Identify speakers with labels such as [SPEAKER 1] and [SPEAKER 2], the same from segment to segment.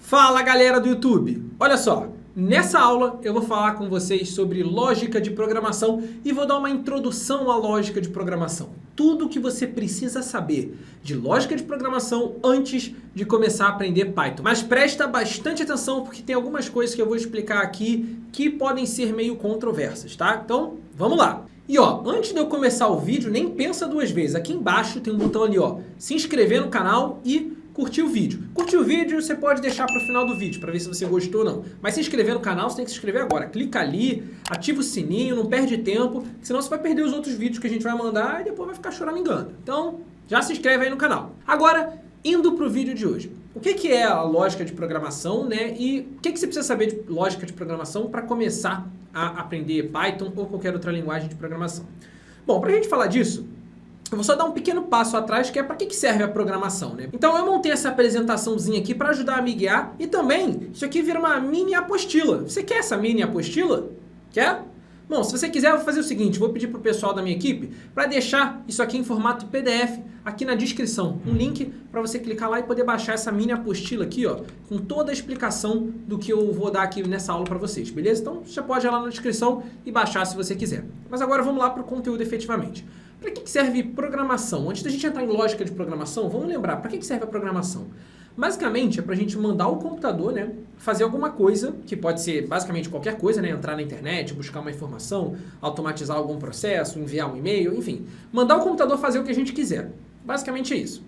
[SPEAKER 1] Fala galera do YouTube! Olha só, nessa aula eu vou falar com vocês sobre lógica de programação e vou dar uma introdução à lógica de programação. Tudo o que você precisa saber de lógica de programação antes de começar a aprender Python. Mas presta bastante atenção porque tem algumas coisas que eu vou explicar aqui que podem ser meio controversas, tá? Então, vamos lá! E ó, antes de eu começar o vídeo, nem pensa duas vezes. Aqui embaixo tem um botão ali, ó, se inscrever no canal e curtir o vídeo. Curtir o vídeo você pode deixar para o final do vídeo, para ver se você gostou ou não. Mas se inscrever no canal, você tem que se inscrever agora. Clica ali, ativa o sininho, não perde tempo, senão você vai perder os outros vídeos que a gente vai mandar e depois vai ficar choramingando. Então, já se inscreve aí no canal. Agora, indo para o vídeo de hoje. O que é a lógica de programação, né? E o que você precisa saber de lógica de programação para começar a aprender Python ou qualquer outra linguagem de programação? Bom, para a gente falar disso, eu vou só dar um pequeno passo atrás, que é para que serve a programação, né? Então eu montei essa apresentaçãozinha aqui para ajudar a me guiar e também isso aqui vira uma mini apostila. Você quer essa mini apostila? Quer? Bom, se você quiser, eu vou fazer o seguinte, vou pedir para o pessoal da minha equipe para deixar isso aqui em formato PDF aqui na descrição. Um link para você clicar lá e poder baixar essa mini apostila aqui, ó, com toda a explicação do que eu vou dar aqui nessa aula para vocês, beleza? Então você pode ir lá na descrição e baixar se você quiser. Mas agora vamos lá para o conteúdo efetivamente. Para que serve programação? Antes da gente entrar em lógica de programação, vamos lembrar, para que serve a programação? Basicamente é para a gente mandar o computador, né, fazer alguma coisa, que pode ser basicamente qualquer coisa, né, entrar na internet, buscar uma informação, automatizar algum processo, enviar um e-mail, enfim. Mandar o computador fazer o que a gente quiser. Basicamente é isso.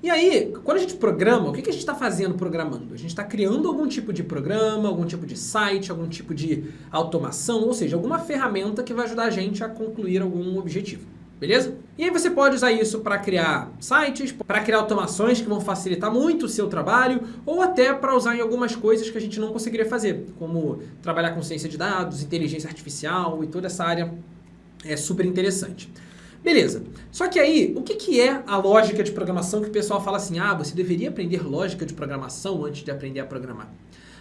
[SPEAKER 1] E aí, quando a gente programa, o que a gente está fazendo programando? A gente está criando algum tipo de programa, algum tipo de site, algum tipo de automação, ou seja, alguma ferramenta que vai ajudar a gente a concluir algum objetivo. Beleza? E aí você pode usar isso para criar sites, para criar automações que vão facilitar muito o seu trabalho, ou até para usar em algumas coisas que a gente não conseguiria fazer, como trabalhar com ciência de dados, inteligência artificial e toda essa área é super interessante. Beleza. Só que aí, o que é a lógica de programação que o pessoal fala assim, ah, você deveria aprender lógica de programação antes de aprender a programar?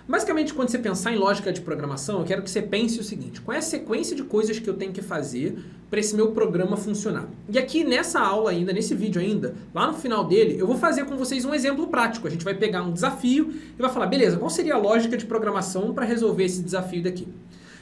[SPEAKER 1] Basicamente, quando você pensar em lógica de programação, eu quero que você pense o seguinte, qual é a sequência de coisas que eu tenho que fazer para esse meu programa funcionar? E aqui nessa aula ainda, nesse vídeo ainda, lá no final dele, eu vou fazer com vocês um exemplo prático. A gente vai pegar um desafio e vai falar, beleza, qual seria a lógica de programação para resolver esse desafio daqui?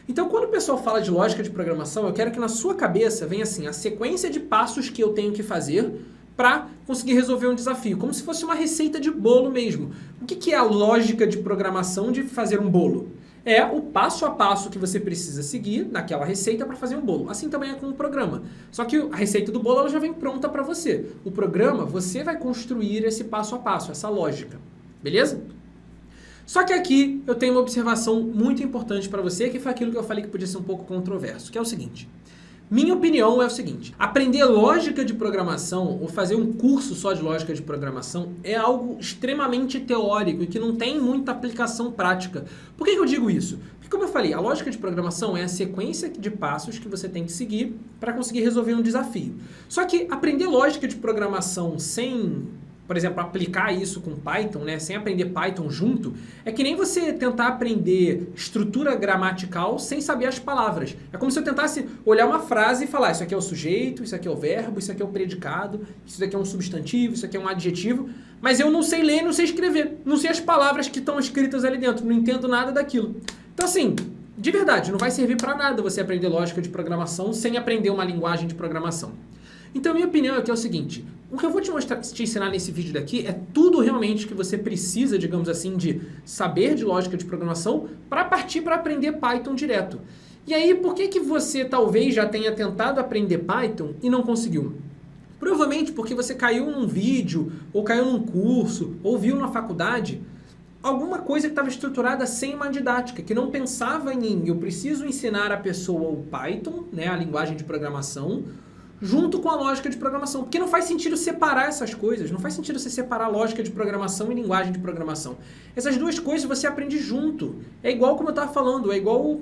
[SPEAKER 1] Então, quando o pessoal fala de lógica de programação, eu quero que na sua cabeça venha assim, a sequência de passos que eu tenho que fazer para conseguir resolver um desafio, como se fosse uma receita de bolo mesmo. O que é a lógica de programação de fazer um bolo? É o passo a passo que você precisa seguir naquela receita para fazer um bolo. Assim também é com o programa. Só que a receita do bolo ela já vem pronta para você. O programa, você vai construir esse passo a passo, essa lógica. Beleza? Só que aqui eu tenho uma observação muito importante para você, que foi aquilo que eu falei que podia ser um pouco controverso, que é o seguinte. Minha opinião é o seguinte, aprender lógica de programação ou fazer um curso só de lógica de programação é algo extremamente teórico e que não tem muita aplicação prática. Por que eu digo isso? Porque, como eu falei, a lógica de programação é a sequência de passos que você tem que seguir para conseguir resolver um desafio. Só que aprender lógica de programação sem, por exemplo, aplicar isso com Python, né, sem aprender Python junto, é que nem você tentar aprender estrutura gramatical sem saber as palavras. É como se eu tentasse olhar uma frase e falar, isso aqui é o sujeito, isso aqui é o verbo, isso aqui é o predicado, isso daqui é um substantivo, isso aqui é um adjetivo, mas eu não sei ler, não sei escrever, não sei as palavras que estão escritas ali dentro, não entendo nada daquilo. Então assim, de verdade, não vai servir para nada você aprender lógica de programação sem aprender uma linguagem de programação. Então, minha opinião aqui é o seguinte, o que eu vou te ensinar nesse vídeo daqui é tudo realmente que você precisa, digamos assim, de saber de lógica de programação para partir para aprender Python direto. E aí, por que você talvez já tenha tentado aprender Python e não conseguiu? Provavelmente porque você caiu num vídeo, ou caiu num curso, ou viu na faculdade alguma coisa que estava estruturada sem uma didática, que não pensava em eu preciso ensinar a pessoa o Python, né, a linguagem de programação, junto com a lógica de programação. Porque não faz sentido separar essas coisas. Não faz sentido você separar lógica de programação e linguagem de programação. Essas duas coisas você aprende junto. É igual como eu estava falando, é igual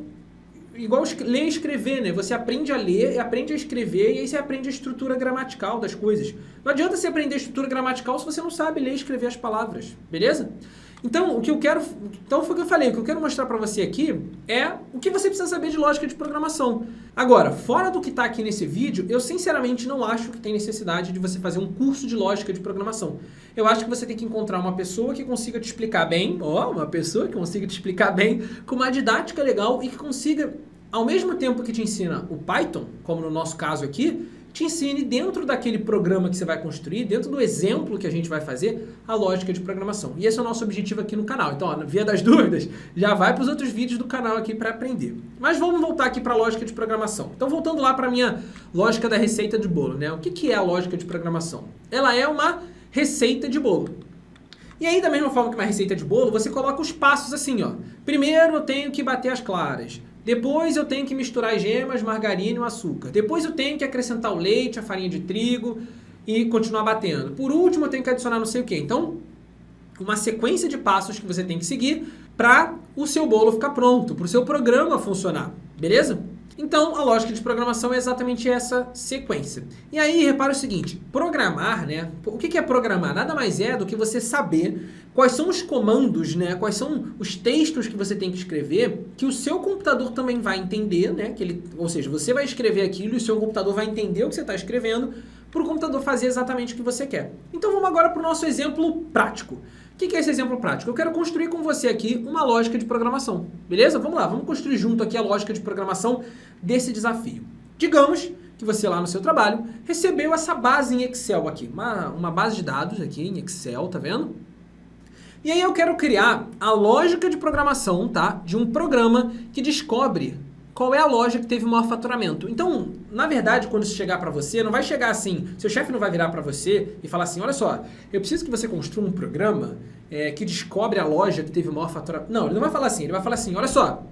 [SPEAKER 1] ler e escrever, né? Você aprende a ler, aprende a escrever e aí você aprende a estrutura gramatical das coisas. Não adianta você aprender a estrutura gramatical se você não sabe ler e escrever as palavras, beleza? Então, foi o que eu falei, o que eu quero mostrar para você aqui é o que você precisa saber de lógica de programação. Agora, fora do que está aqui nesse vídeo, eu sinceramente não acho que tem necessidade de você fazer um curso de lógica de programação. Eu acho que você tem que encontrar uma pessoa que consiga te explicar bem, com uma didática legal e que consiga, ao mesmo tempo que te ensina o Python, como no nosso caso aqui, te ensine dentro daquele programa que você vai construir, dentro do exemplo que a gente vai fazer, a lógica de programação. E esse é o nosso objetivo aqui no canal. Então, ó, na via das dúvidas, já vai para os outros vídeos do canal aqui para aprender. Mas vamos voltar aqui para a lógica de programação. Então, voltando lá para a minha lógica da receita de bolo, né? O que é a lógica de programação? Ela é uma receita de bolo. E aí, da mesma forma que uma receita de bolo, você coloca os passos assim, ó. Primeiro eu tenho que bater as claras. Depois eu tenho que misturar as gemas, margarina e o açúcar. Depois eu tenho que acrescentar o leite, a farinha de trigo e continuar batendo. Por último, eu tenho que adicionar não sei o quê. Então, uma sequência de passos que você tem que seguir para o seu bolo ficar pronto, para o seu programa funcionar. Beleza? Então, a lógica de programação é exatamente essa sequência. E aí, repara o seguinte, programar, né? O que é programar? Nada mais é do que você saber quais são os comandos, né? Quais são os textos que você tem que escrever, que o seu computador também vai entender, né? Ou seja, você vai escrever aquilo e o seu computador vai entender o que você está escrevendo para o computador fazer exatamente o que você quer. Então, vamos agora para o nosso exemplo prático. O que é esse exemplo prático? Eu quero construir com você aqui uma lógica de programação, beleza? Vamos lá, vamos construir junto aqui a lógica de programação desse desafio. Digamos que você lá no seu trabalho recebeu essa base em Excel aqui, uma base de dados aqui em Excel, tá vendo? E aí eu quero criar a lógica de programação, tá? De um programa que descobre qual é a loja que teve o maior faturamento. Então, na verdade, quando isso chegar para você, não vai chegar assim, seu chefe não vai virar para você e falar assim, olha só, eu preciso que você construa um programa que descobre a loja que teve o maior faturamento. Não, ele não vai falar assim, ele vai falar assim, olha só,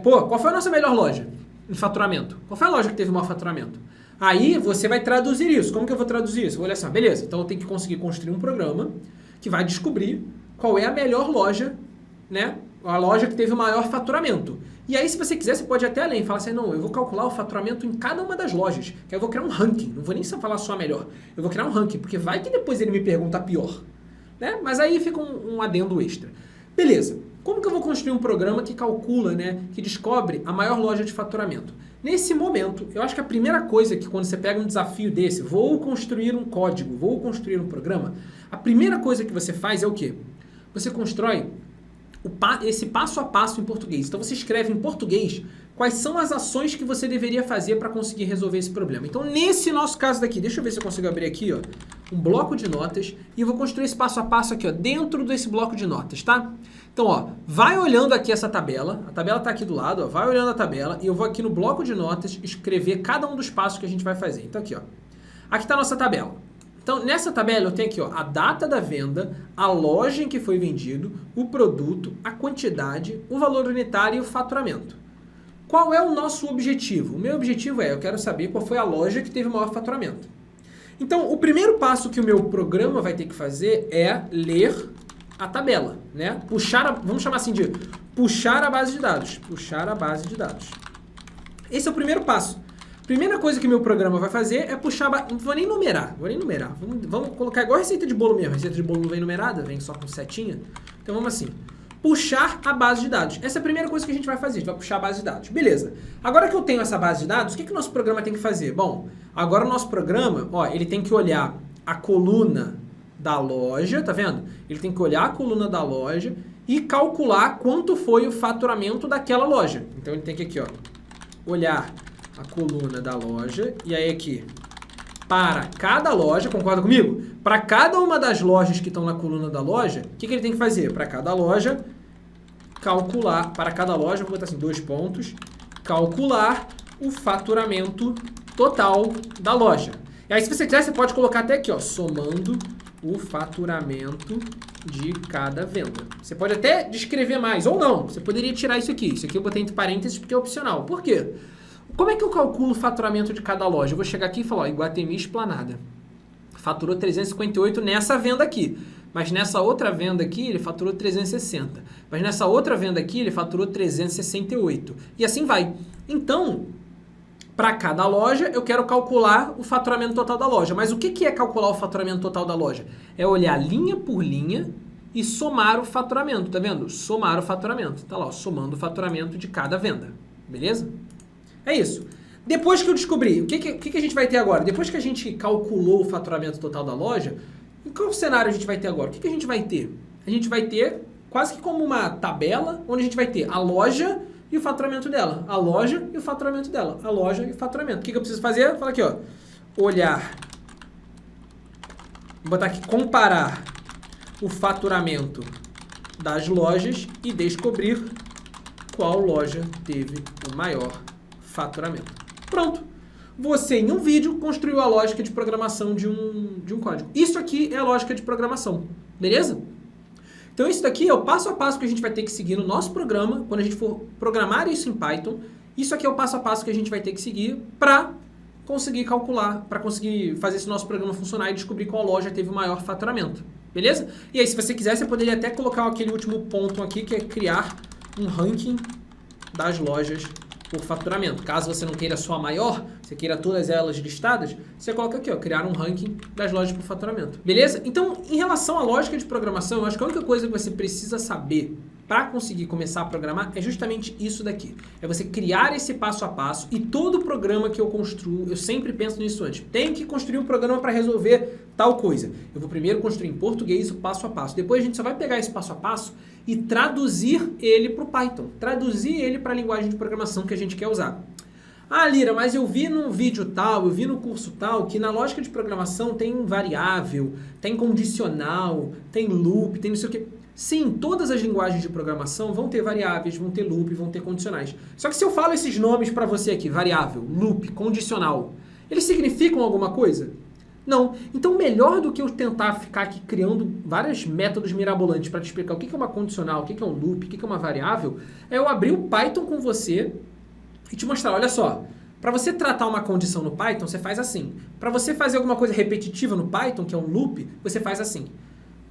[SPEAKER 1] qual foi a nossa melhor loja em faturamento? Qual foi a loja que teve o maior faturamento? Aí você vai traduzir isso. Como que eu vou traduzir isso? Olha só, beleza, então eu tenho que conseguir construir um programa que vai descobrir qual é a melhor loja, né? A loja que teve o maior faturamento. E aí, se você quiser, você pode ir até além. Falar assim, não, eu vou calcular o faturamento em cada uma das lojas. Que aí eu vou criar um ranking. Não vou nem falar só a melhor. Eu vou criar um ranking, porque vai que depois ele me pergunta a pior. Né? Mas aí fica um adendo extra. Beleza. Como que eu vou construir um programa que calcula, né, que descobre a maior loja de faturamento? Nesse momento, eu acho que a primeira coisa que quando você pega um desafio desse, vou construir um código, vou construir um programa, a primeira coisa que você faz é o quê? Você constrói esse passo a passo em português. Então você escreve em português quais são as ações que você deveria fazer para conseguir resolver esse problema. Então nesse nosso caso daqui, deixa eu ver se eu consigo abrir aqui, ó, um bloco de notas e eu vou construir esse passo a passo aqui, ó, dentro desse bloco de notas, tá? Então, ó, vai olhando aqui essa tabela, a tabela tá aqui do lado, ó, vai olhando a tabela e eu vou aqui no bloco de notas escrever cada um dos passos que a gente vai fazer. Então aqui, ó, aqui tá a nossa tabela. Então, nessa tabela eu tenho aqui, ó, a data da venda, a loja em que foi vendido, o produto, a quantidade, o valor unitário e o faturamento. Qual é o nosso objetivo? O meu objetivo eu quero saber qual foi a loja que teve o maior faturamento. Então, o primeiro passo que o meu programa vai ter que fazer é ler a tabela, né? Vamos chamar assim de puxar a base de dados. Puxar a base de dados. Esse é o primeiro passo. Primeira coisa que meu programa vai fazer é puxar... Não vou nem numerar. Vamos colocar igual a receita de bolo mesmo. A receita de bolo não vem numerada, vem só com setinha. Então vamos assim. Puxar a base de dados. Essa é a primeira coisa que a gente vai fazer. A gente vai puxar a base de dados. Beleza. Agora que eu tenho essa base de dados, o que o nosso programa tem que fazer? Bom, agora o nosso programa, ó, ele tem que olhar a coluna da loja, tá vendo? Ele tem que olhar a coluna da loja e calcular quanto foi o faturamento daquela loja. Então ele tem que aqui, ó, olhar a coluna da loja, e aí aqui, para cada loja, concorda comigo? Para cada uma das lojas que estão na coluna da loja, o que ele tem que fazer? Para cada loja, calcular, para cada loja, vou botar assim, 2 pontos, calcular o faturamento total da loja. E aí, se você quiser, você pode colocar até aqui, ó, somando o faturamento de cada venda. Você pode até descrever mais, ou não, você poderia tirar isso aqui. Isso aqui eu botei entre parênteses porque é opcional. Por quê? Como é que eu calculo o faturamento de cada loja? Eu vou chegar aqui e falar, ó, Iguatemi Esplanada faturou 358 nessa venda aqui. Mas nessa outra venda aqui, ele faturou 360. Mas nessa outra venda aqui, ele faturou 368. E assim vai. Então, para cada loja, eu quero calcular o faturamento total da loja. Mas o que é calcular o faturamento total da loja? É olhar linha por linha e somar o faturamento, tá vendo? Somar o faturamento, tá lá, ó, somando o faturamento de cada venda, beleza? É isso. Depois que eu descobri, o que a gente vai ter agora? Depois que a gente calculou o faturamento total da loja, em qual cenário a gente vai ter agora? O que a gente vai ter? A gente vai ter quase que como uma tabela, onde a gente vai ter a loja e o faturamento dela. A loja e o faturamento dela. A loja e o faturamento. O que eu preciso fazer? Fala aqui, ó. Olhar. Vou botar aqui, comparar o faturamento das lojas e descobrir qual loja teve o maior faturamento. Pronto. Você, em um vídeo, construiu a lógica de programação de um código. Isso aqui é a lógica de programação. Beleza? Então, isso daqui é o passo a passo que a gente vai ter que seguir no nosso programa, quando a gente for programar isso em Python. Isso aqui é o passo a passo que a gente vai ter que seguir para conseguir calcular, para conseguir fazer esse nosso programa funcionar e descobrir qual loja teve o maior faturamento. Beleza? E aí, se você quiser, você poderia até colocar aquele último ponto aqui, que é criar um ranking das lojas por faturamento. Caso você não queira só a maior, você queira todas elas listadas, você coloca aqui, ó, criar um ranking das lojas por faturamento. Beleza? Então, em relação à lógica de programação, eu acho que a única coisa que você precisa saber para conseguir começar a programar é justamente isso daqui. É você criar esse passo a passo e todo programa que eu construo, eu sempre penso nisso antes. Tenho que construir um programa para resolver tal coisa. Eu vou primeiro construir em português o passo a passo. Depois a gente só vai pegar esse passo a passo e traduzir ele para o Python. Traduzir ele para a linguagem de programação que a gente quer usar. Ah, Lira, mas eu vi no vídeo tal, eu vi no curso tal, que na lógica de programação tem variável, tem condicional, tem loop, tem não sei o quê. Sim, todas as linguagens de programação vão ter variáveis, vão ter loop, vão ter condicionais. Só que se eu falo esses nomes para você aqui, variável, loop, condicional, eles significam alguma coisa? Não. Então, melhor do que eu tentar ficar aqui criando vários métodos mirabolantes para te explicar o que é uma condicional, o que é um loop, o que é uma variável, é eu abrir o Python com você e te mostrar, olha só, para você tratar uma condição no Python, você faz assim. Para você fazer alguma coisa repetitiva no Python, que é um loop, você faz assim.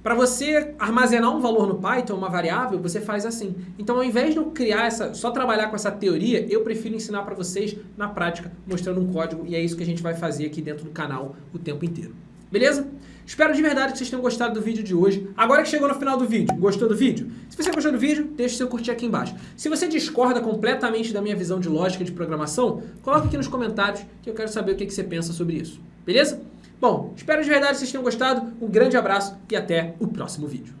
[SPEAKER 1] Para você armazenar um valor no Python, uma variável, você faz assim. Então, ao invés de eu criar só trabalhar com essa teoria, eu prefiro ensinar para vocês na prática, mostrando um código, e é isso que a gente vai fazer aqui dentro do canal o tempo inteiro. Beleza? Espero de verdade que vocês tenham gostado do vídeo de hoje. Agora que chegou no final do vídeo, gostou do vídeo? Se você gostou do vídeo, deixa o seu curtir aqui embaixo. Se você discorda completamente da minha visão de lógica de programação, coloca aqui nos comentários que eu quero saber o que você pensa sobre isso. Beleza? Bom, espero de verdade que vocês tenham gostado. Um grande abraço e até o próximo vídeo.